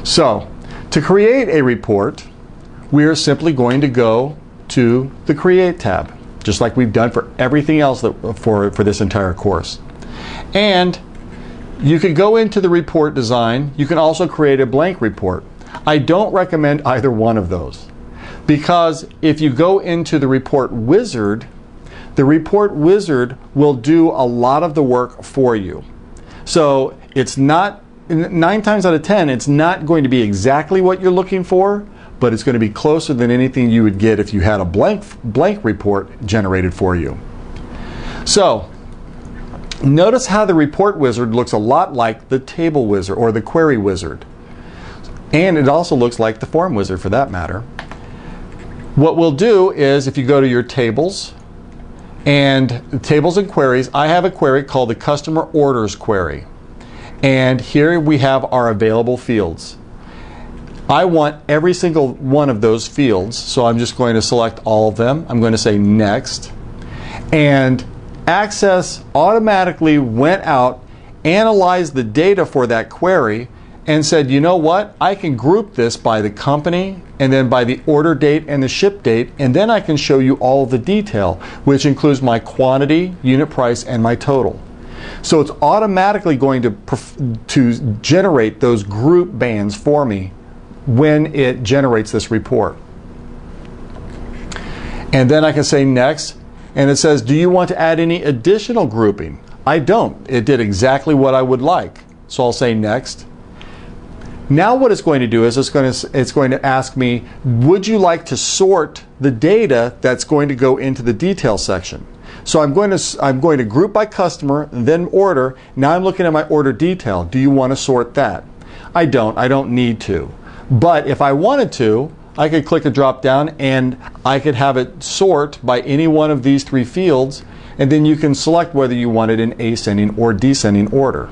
So, to create a report, we are simply going to go to the Create tab, just like we've done for everything else for this entire course. And you can go into the report design. You can also create a blank report. I don't recommend either one of those, because if you go into the report wizard, the report wizard will do a lot of the work for you. So it's not, 9 times out of 10, it's not going to be exactly what you're looking for, but it's going to be closer than anything you would get if you had a blank report generated for you. So notice how the report wizard looks a lot like the table wizard or the query wizard. And it also looks like the form wizard for that matter. What we'll do is, if you go to your tables and tables and queries, I have a query called the customer orders query. And here we have our available fields. I want every single one of those fields, so I'm just going to select all of them. I'm going to say next. And Access automatically went out, analyzed the data for that query, and said, you know what? I can group this by the company, and then by the order date and the ship date, and then I can show you all of the detail, which includes my quantity, unit price, and my total. So it's automatically going to generate those group bands for me when it generates this report. And then I can say next, and it says, do you want to add any additional grouping? I don't. It did exactly what I would like. So I'll say next. Now what it's going to do is it's going to ask me, would you like to sort the data that's going to go into the detail section? So I'm going to group by customer, then order. Now I'm looking at my order detail. Do you want to sort that? I don't need to. But if I wanted to, I could click a drop down and I could have it sort by any one of these 3 fields, and then you can select whether you want it in ascending or descending order.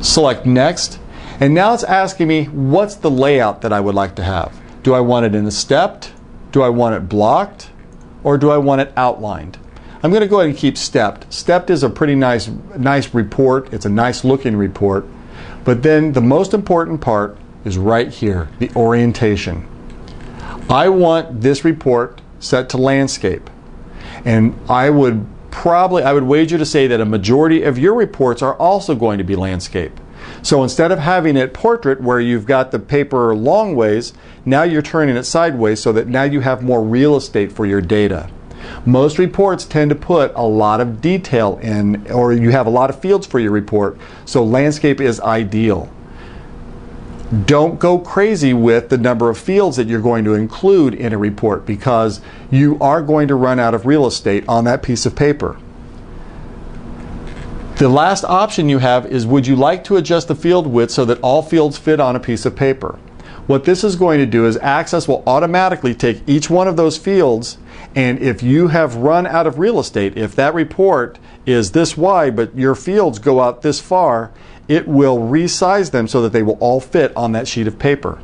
Select next, and now it's asking me what's the layout that I would like to have. Do I want it in a stepped? Do I want it blocked? Or do I want it outlined? I'm going to go ahead and keep stepped. Stepped is a pretty nice report. It's a nice looking report. But then the most important part is right here, the orientation. I want this report set to landscape. And I would wager to say that a majority of your reports are also going to be landscape. So instead of having it portrait where you've got the paper long ways, now you're turning it sideways so that now you have more real estate for your data. Most reports tend to put a lot of detail in, or you have a lot of fields for your report, so landscape is ideal. Don't go crazy with the number of fields that you're going to include in a report, because you are going to run out of real estate on that piece of paper. The last option you have is, would you like to adjust the field width so that all fields fit on a piece of paper? What this is going to do is Access will automatically take each one of those fields, and if you have run out of real estate, if that report is this wide but your fields go out this far, it will resize them so that they will all fit on that sheet of paper.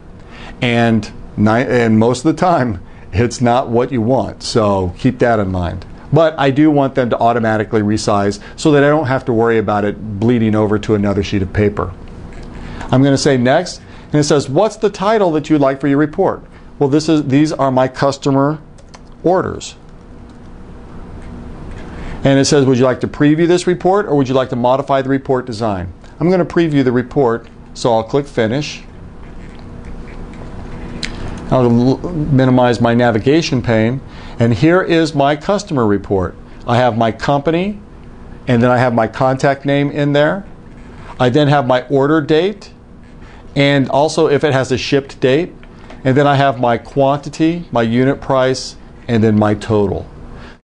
And most of the time, it's not what you want, so keep that in mind. But I do want them to automatically resize so that I don't have to worry about it bleeding over to another sheet of paper. I'm going to say next, and it says, what's the title that you'd like for your report? Well, these are my customer orders. And it says, would you like to preview this report, or would you like to modify the report design? I'm going to preview the report, so I'll click Finish. I'll minimize my navigation pane, and here is my customer report. I have my company, and then I have my contact name in there. I then have my order date, and also if it has a shipped date, and then I have my quantity, my unit price, and then my total.